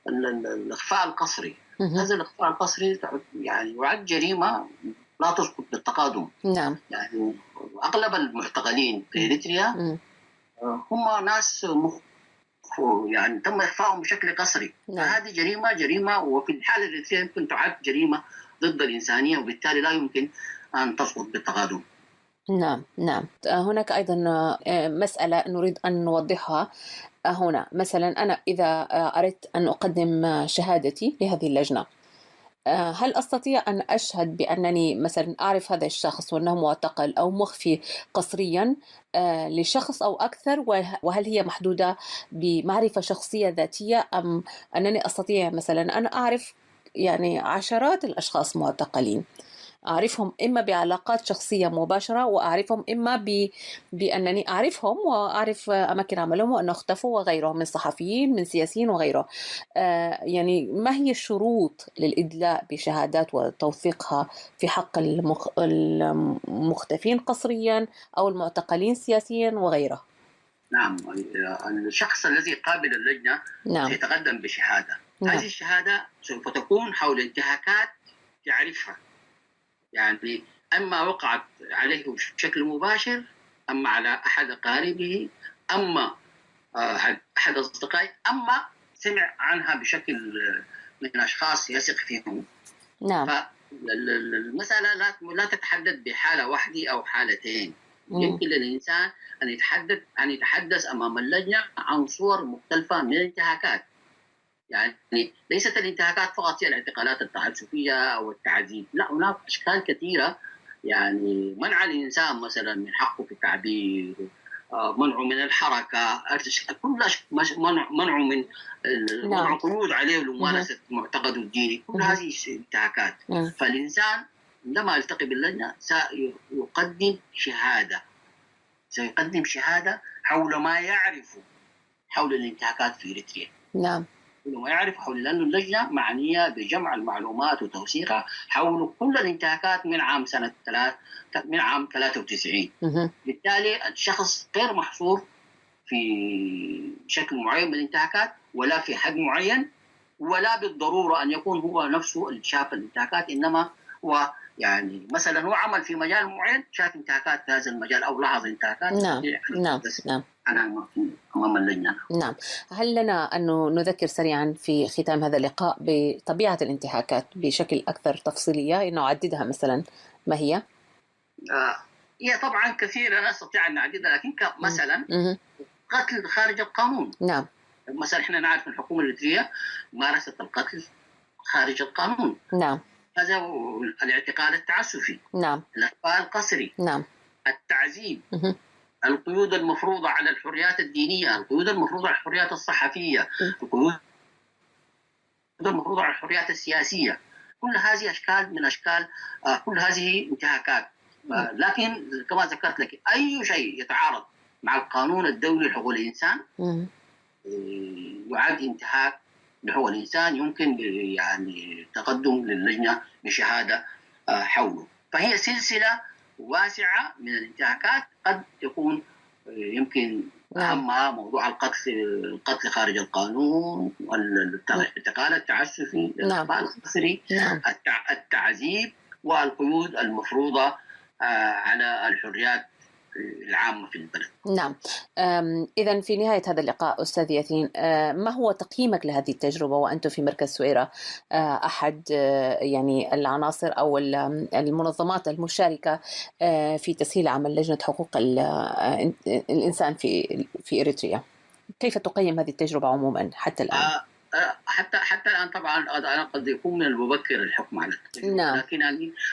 الإخفاء القسري. هذا الإخفاء القسري يعني يعد جريمة لا تسقط بالتقادم. يعني أغلب المعتقلين في إريتريا هم ناس يعني تم إخفائهم بشكل قسري. هذه جريمة، وفي الحالة الإريترية يمكن تعد جريمة ضد الإنسانية، وبالتالي لا يمكن أن تسقط بالتقادم. نعم. هناك أيضا مسألة نريد أن نوضحها هنا. مثلا أنا إذا أردت أن أقدم شهادتي لهذه اللجنة، هل أستطيع أن أشهد بأنني مثلا أعرف هذا الشخص وأنه معتقل أو مخفي قسريا لشخص أو أكثر، وهل هي محدودة بمعرفة شخصية ذاتية، أم أنني أستطيع مثلا أن أعرف يعني عشرات الأشخاص معتقلين، أعرفهم إما بعلاقات شخصية مباشرة، وأعرفهم إما بأنني أعرفهم وأعرف أماكن عملهم وأنه اختفوا وغيرهم من صحفيين من سياسيين وغيره. يعني ما هي الشروط للإدلاء بشهادات وتوثيقها في حق المختفين قسريا أو المعتقلين سياسيا وغيره؟ نعم، الشخص الذي قابل اللجنة سيتقدم بشهادة. هذه الشهادة سوف تكون حول انتهاكات يعرفها، يعني أما وقعت عليه بشكل مباشر، أما على أحد أقاربه، أما أحد أصدقائه، أما سمع عنها بشكل من أشخاص يثق فيهم. فالمسألة لا تتحدد بحالة واحدة أو حالتين. يمكن للإنسان أن يتحدث أمام اللجنة عن صور مختلفة من الانتهاكات. يعني ليست الانتهاكات فقط هي الاعتقالات التعسفية أو التعذيب، لا، هناك أشكال كثيرة. يعني منع الإنسان مثلا من حقه في التعبير، منعه من الحركة، منعه من وضع قيود عليه لممارسة معتقده الديني، كل هذه انتهاكات. فالإنسان عندما يلتقي باللجنة سيقدم شهادة حول ما يعرف حول الانتهاكات في إريتريا. نعم. ما يعرف حول، لأن اللجنة معنية بجمع المعلومات وتوثيقها حول كل الانتهاكات من عام 93. بالتالي الشخص غير محصور في شكل معين من الانتهاكات ولا في حد معين، ولا بالضرورة أن يكون هو نفسه اللي شاف الانتهاكات، إنما هو يعني مثلا هو عمل في مجال معين، شاف انتهاكات في هذا المجال أو لاحظ انتهاكات. نعم. أنا أمام اللجنة. نعم. هل لنا أن نذكر سريعا في ختام هذا اللقاء بطبيعة الانتهاكات بشكل أكثر تفصيلية، نعددها مثلا ما هي؟ هي طبعا كثيرة، لا أستطيع أن أعددها، لكن مثلا قتل خارج القانون. نعم. مثلا إحنا نعرف من الحكومة الإريترية مارست القتل خارج القانون. نعم. هذا الاعتقال التعسفي. نعم. الإخفاء القسري. نعم. التعذيب. القيود المفروضة على الحريات الدينية، القيود المفروضة على الحريات الصحفية، القيود المفروضة على الحريات السياسية، كل هذه أشكال من أشكال كل هذه انتهاكات. لكن كما ذكرت لك، أي شيء يتعارض مع القانون الدولي لحقوق الإنسان يعد انتهاك لحقوق الإنسان، يمكن يعني تقدم للجنة بشهادة حوله. فهي سلسلة واسعة من الانتهاكات، قد يكون يمكن أهمها موضوع القتل خارج القانون، الاعتقال التعسفي، الإخفاء القسري، التعذيب، والقيود المفروضة على الحريات العامة في البلد. نعم. إذن في نهاية هذا اللقاء أستاذ ياسين، ما هو تقييمك لهذه التجربة وأنتم في مركز سويرة أحد يعني العناصر أو المنظمات المشاركة في تسهيل عمل لجنة حقوق الإنسان في إريتريا؟ كيف تقيم هذه التجربة عموما حتى الآن؟ حتى الآن طبعا أنا قد يكون من المبكر الحكم على التجربة. نعم.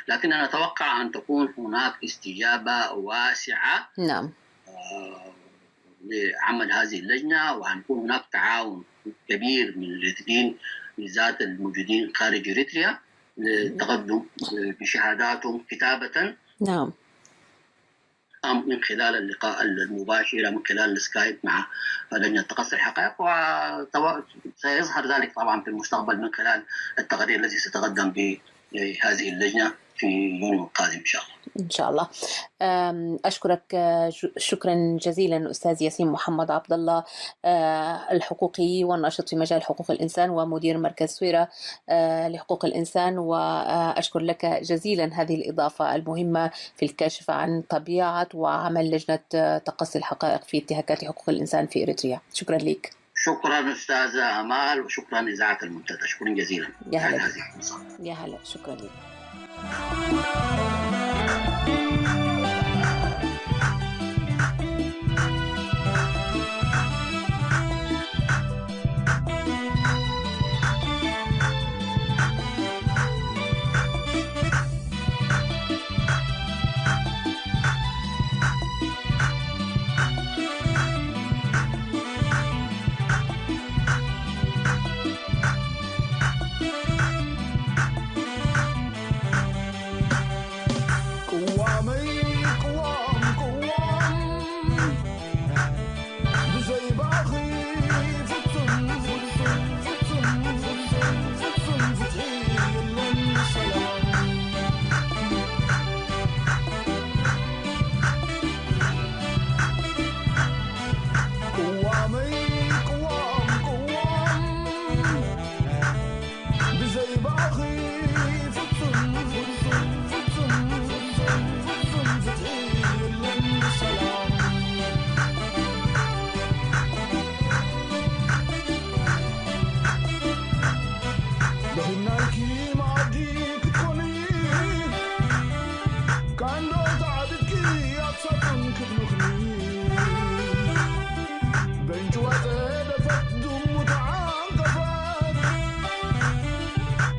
لكن أنا أتوقع أن تكون هناك استجابة واسعة. نعم. لعمل هذه اللجنة، وأن يكون هناك تعاون كبير من الإريتريين بالذات الموجودين خارج إريتريا للتقدم بشهاداتهم كتابة. نعم. من خلال اللقاء المباشر، من خلال السكايب مع لجنة تقصي الحقائق، وسيظهر ذلك طبعا في المستقبل من خلال التقارير التي ستقدم بهذه اللجنة في يونيو القادم إن شاء الله. أشكرك شكرا جزيلا أستاذ ياسين محمد عبد الله، الحقوقي والناشط في مجال حقوق الإنسان ومدير مركز سويرة لحقوق الإنسان، وأشكر لك جزيلا هذه الإضافة المهمة في الكشف عن طبيعة وعمل لجنة تقصي الحقائق في انتهاكات حقوق الإنسان في إريتريا. شكرا لك. شكرا أستاذة أمال، وشكرا إذاعة المنتدى. شكرا جزيلا. يا هلا. يا هلا. شكرا لك.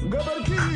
قبل كي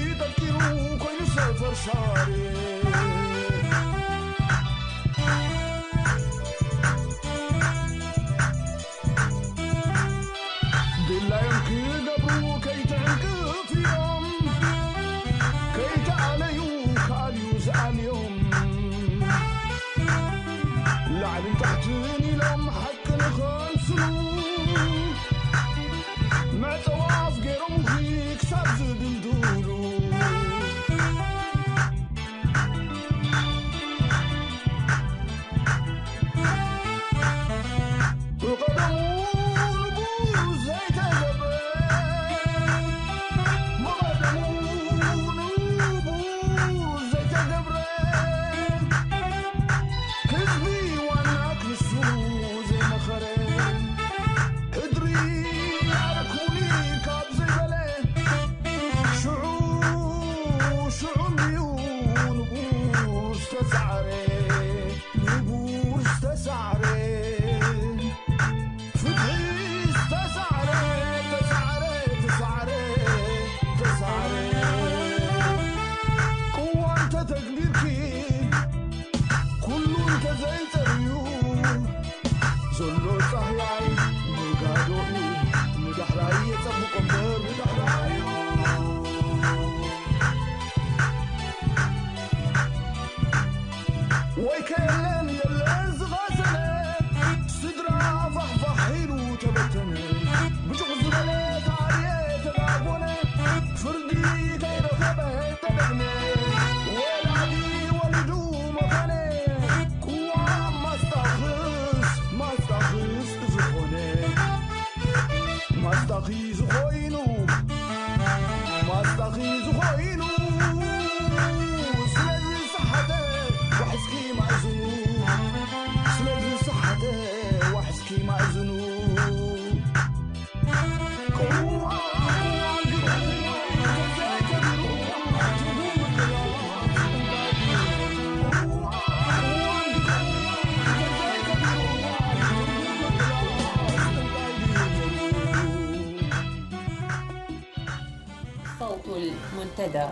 صوت المنتدى.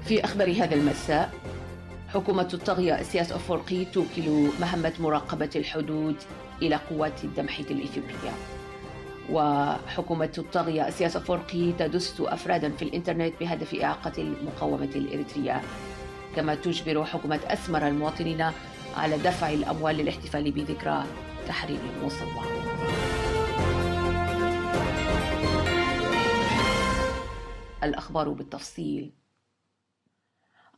في أخبار هذا المساء، حكومة الطاغية إسياس أفورقي توكل مهمة مراقبة الحدود إلى قوات الدمحيط الإثيوبية. وحكومة الطاغية إسياس أفورقي تدس أفرادا في الإنترنت بهدف إعاقة المقاومة الإريترية، كما تجبر حكومة أسمر المواطنين على دفع الأموال للاحتفال بذكرى تحرير الموصوة. الأخبار بالتفصيل.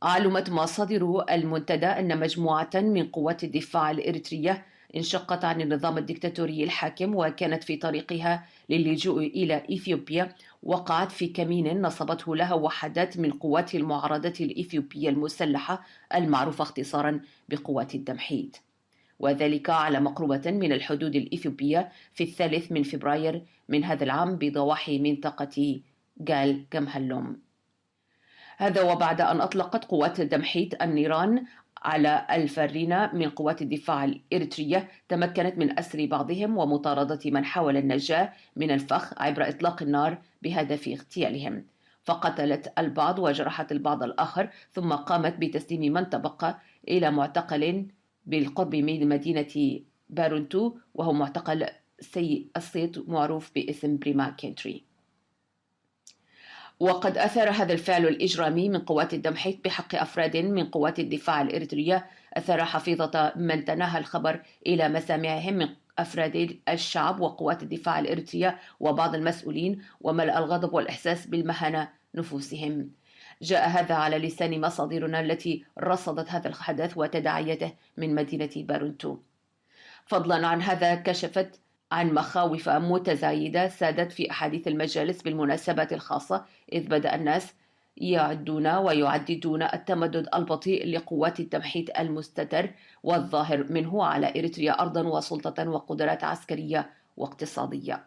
علمت مصادر المنتدى أن مجموعة من قوات الدفاع الإريترية انشقت عن النظام الدكتاتوري الحاكم وكانت في طريقها للجوء إلى إثيوبيا، وقعت في كمين نصبته لها وحدات من قوات المعارضة الإثيوبية المسلحة المعروفة اختصارا بقوات الدمحيط، وذلك على مقربة من الحدود الإثيوبية في 3 فبراير من هذا العام بضواحي منطقة جال كمهلوم. هذا وبعد أن أطلقت قوات الدمحيط النيران على الفارين من قوات الدفاع الإريترية، تمكنت من أسر بعضهم ومطاردة من حاول النجاة من الفخ عبر إطلاق النار بهدف اغتيالهم، فقتلت البعض وجرحت البعض الآخر، ثم قامت بتسليم من تبقى إلى معتقل بالقرب من مدينة بارونتو، وهو معتقل سيء الصيت معروف باسم بريما كينتري. وقد أثار هذا الفعل الإجرامي من قوات الدمحيط بحق أفراد من قوات الدفاع الإريترية أثار حفيظة من تناهى الخبر إلى مسامعهم من أفراد الشعب وقوات الدفاع الإريترية وبعض المسؤولين، وملأ الغضب والإحساس بالمهانة نفوسهم. جاء هذا على لسان مصادرنا التي رصدت هذا الحدث وتداعيته من مدينة بارونتو. فضلا عن هذا، كشفت عن مخاوف متزايدة سادت في أحاديث المجالس بالمناسبات الخاصة، إذ بدأ الناس يعدون ويعددون التمدد البطيء لقوات التمحيط المستتر والظاهر منه على إريتريا أرضا وسلطة وقدرات عسكرية واقتصادية.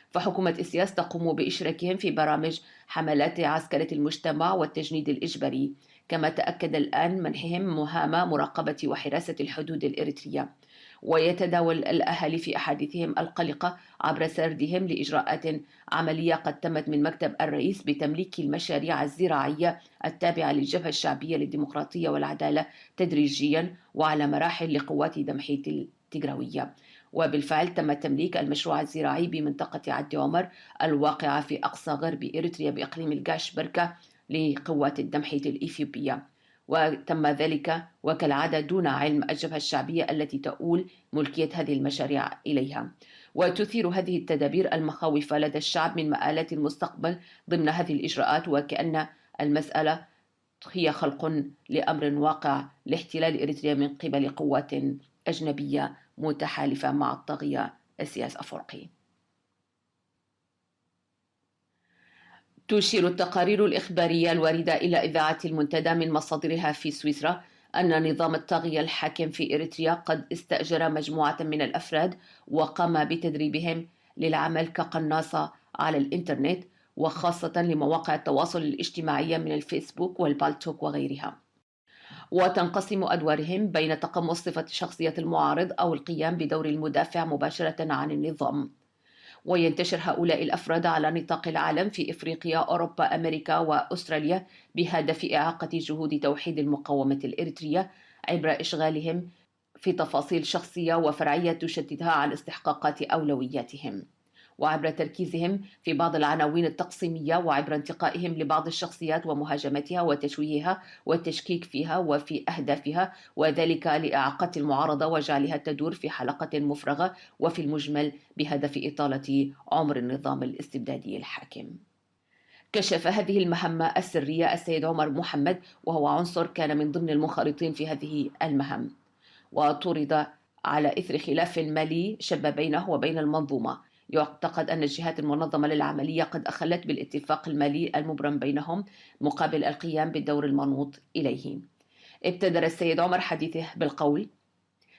فحكومة إسياس تقوم بإشراكهم في برامج حملات عسكرة المجتمع والتجنيد الإجباري، كما تأكد الآن منحهم مهام مراقبة وحراسة الحدود الإريترية. ويتداول الأهالي في أحاديثهم القلقة عبر سردهم لإجراءات عملية قد تمت من مكتب الرئيس بتمليك المشاريع الزراعية التابعة للجبهة الشعبية للديمقراطية والعدالة تدريجيا وعلى مراحل لقوات دمحيط التجراوية. وبالفعل تم تمليك المشروع الزراعي بمنطقة عدي عمر الواقعة في أقصى غرب إريتريا بإقليم الجاش بركة لقوات الدمحيط الإثيوبية، وتم ذلك وكالعادة دون علم الجبهة الشعبية التي تؤول ملكية هذه المشاريع إليها. وتثير هذه التدابير المخاوف لدى الشعب من مآلات المستقبل ضمن هذه الإجراءات، وكأن المسألة هي خلق لأمر واقع لاحتلال إريتريا من قبل قوات أجنبية متحالفة مع الطاغية إسياس أفورقي. تشير التقارير الإخبارية الواردة إلى إذاعة المنتدى من مصادرها في سويسرا أن نظام الطاغية الحاكم في إريتريا قد استأجر مجموعة من الأفراد وقام بتدريبهم للعمل كقناصة على الإنترنت، وخاصة لمواقع التواصل الاجتماعي من الفيسبوك والبالتوك وغيرها. وتنقسم أدوارهم بين تقمص صفة شخصية المعارض أو القيام بدور المدافع مباشرة عن النظام. وينتشر هؤلاء الأفراد على نطاق العالم في إفريقيا، أوروبا، أمريكا وأستراليا بهدف إعاقة جهود توحيد المقاومة الإريترية عبر إشغالهم في تفاصيل شخصية وفرعية تشتتها عن استحقاقات أولوياتهم، وعبر تركيزهم في بعض العناوين التقسيمية، وعبر انتقائهم لبعض الشخصيات ومهاجمتها وتشويهها والتشكيك فيها وفي أهدافها، وذلك لإعاقة المعارضة وجعلها تدور في حلقة مفرغة وفي المجمل بهدف إطالة عمر النظام الاستبدادي الحاكم. كشف هذه المهمة السرية السيد عمر محمد، وهو عنصر كان من ضمن المنخرطين في هذه المهام، وطرد على إثر خلاف مالي شب بينه وبين المنظومة. يعتقد أن الجهات المنظمة للعملية قد أخلت بالاتفاق المالي المبرم بينهم مقابل القيام بالدور المنوط إليه. ابتدر السيد عمر حديثه بالقول: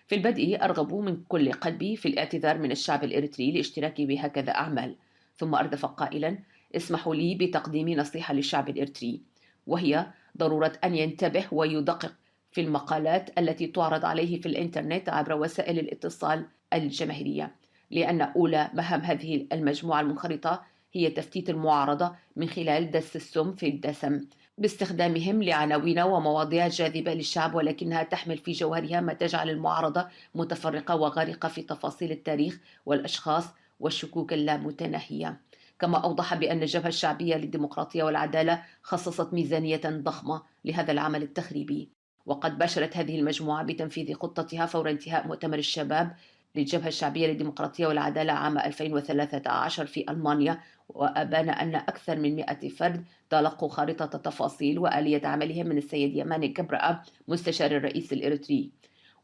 في البدء أرغب من كل قلبي في الاعتذار من الشعب الإريتري لاشتراكي بهكذا أعمال، ثم أردف قائلا: اسمحوا لي بتقديم نصيحة للشعب الإريتري، وهي ضرورة أن ينتبه ويدقق في المقالات التي تعرض عليه في الإنترنت عبر وسائل الاتصال الجماهيرية، لأن أولى مهام هذه المجموعة المنخرطة هي تفتيت المعارضة من خلال دس السم في الدسم باستخدامهم لعناوين ومواضيع جاذبة للشعب، ولكنها تحمل في جوهرها ما تجعل المعارضة متفرقة وغارقة في تفاصيل التاريخ والأشخاص والشكوك اللامتناهية. كما أوضح بأن الجبهة الشعبية للديمقراطية والعدالة خصصت ميزانية ضخمة لهذا العمل التخريبي، وقد باشرت هذه المجموعة بتنفيذ خطتها فور انتهاء مؤتمر الشباب للجبهة الشعبية للديمقراطية والعدالة عام 2013 في ألمانيا، وأبان أن أكثر من 100 فرد تلقوا خارطة تفاصيل وآلية عملهم من السيد يماني كبرأ مستشار الرئيس الإريتري،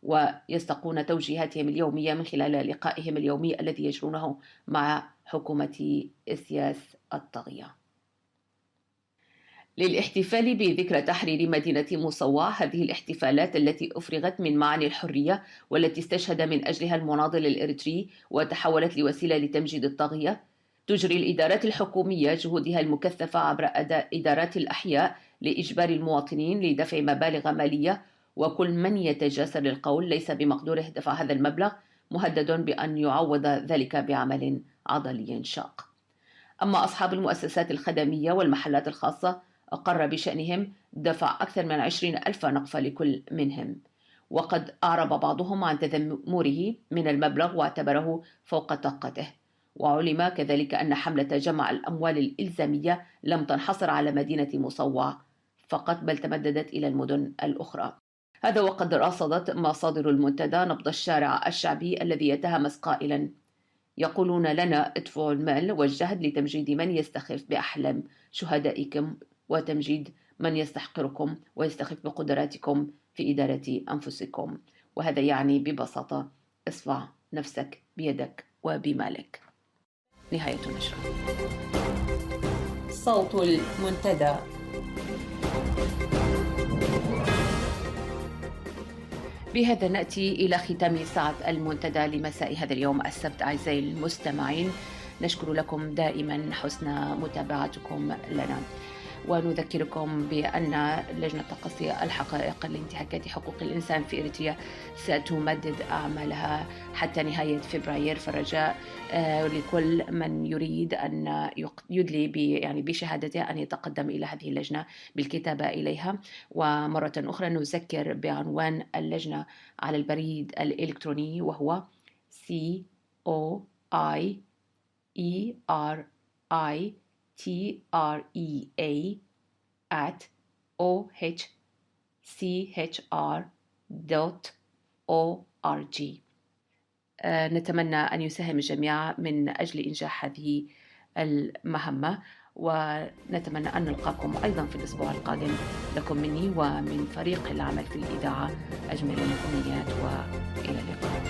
ويستقون توجيهاتهم اليومية من خلال لقائهم اليومي الذي يجرونه مع حكومة إسياس الطاغية. للاحتفال بذكرى تحرير مدينة موصوع، هذه الاحتفالات التي أفرغت من معاني الحرية والتي استشهد من أجلها المناضل الإريتري وتحولت لوسيلة لتمجيد الطاغية، تجري الإدارات الحكومية جهودها المكثفة عبر إدارات الأحياء لإجبار المواطنين لدفع مبالغ مالية، وكل من يتجاسر للقول ليس بمقدوره دفع هذا المبلغ مهدد بأن يعوض ذلك بعمل عضلي شاق. أما أصحاب المؤسسات الخدمية والمحلات الخاصة أقر بشأنهم دفع أكثر من 20,000 نقفة لكل منهم، وقد أعرب بعضهم عن تذمره من المبلغ واعتبره فوق طاقته. وعلم كذلك أن حملة جمع الأموال الإلزامية لم تنحصر على مدينة موصوع فقط، بل تمددت إلى المدن الأخرى. هذا وقد رصدت مصادر المنتدى نبض الشارع الشعبي الذي يتهمس قائلا: يقولون لنا ادفعوا المال والجهد لتمجيد من يستخف بأحلام شهدائكم وتمجيد من يستحقركم ويستخف بقدراتكم في إدارة أنفسكم. وهذا يعني ببساطة اصفع نفسك بيدك وبمالك. نهاية النشرة. صوت المنتدى. بهذا نأتي إلى ختام ساعة المنتدى لمساء هذا اليوم السبت. أعزائي المستمعين، نشكر لكم دائما حسن متابعتكم لنا، ونذكركم بأن لجنة تقصي الحقائق لانتهاكات حقوق الإنسان في إريتريا ستمدد أعمالها حتى نهاية فبراير، فرجاء لكل من يريد أن يدلي بشهادته أن يتقدم إلى هذه اللجنة بالكتابة إليها. ومرة أخرى نذكر بعنوان اللجنة على البريد الإلكتروني، وهو COIERITREA@ohchr.org. نتمنى أن يساهم الجميع من أجل إنجاح هذه المهمة، ونتمنى أن نلقاكم أيضا في الأسبوع القادم. لكم مني ومن فريق العمل في الإذاعة أجمل الأمنيات، وإلى اللقاء.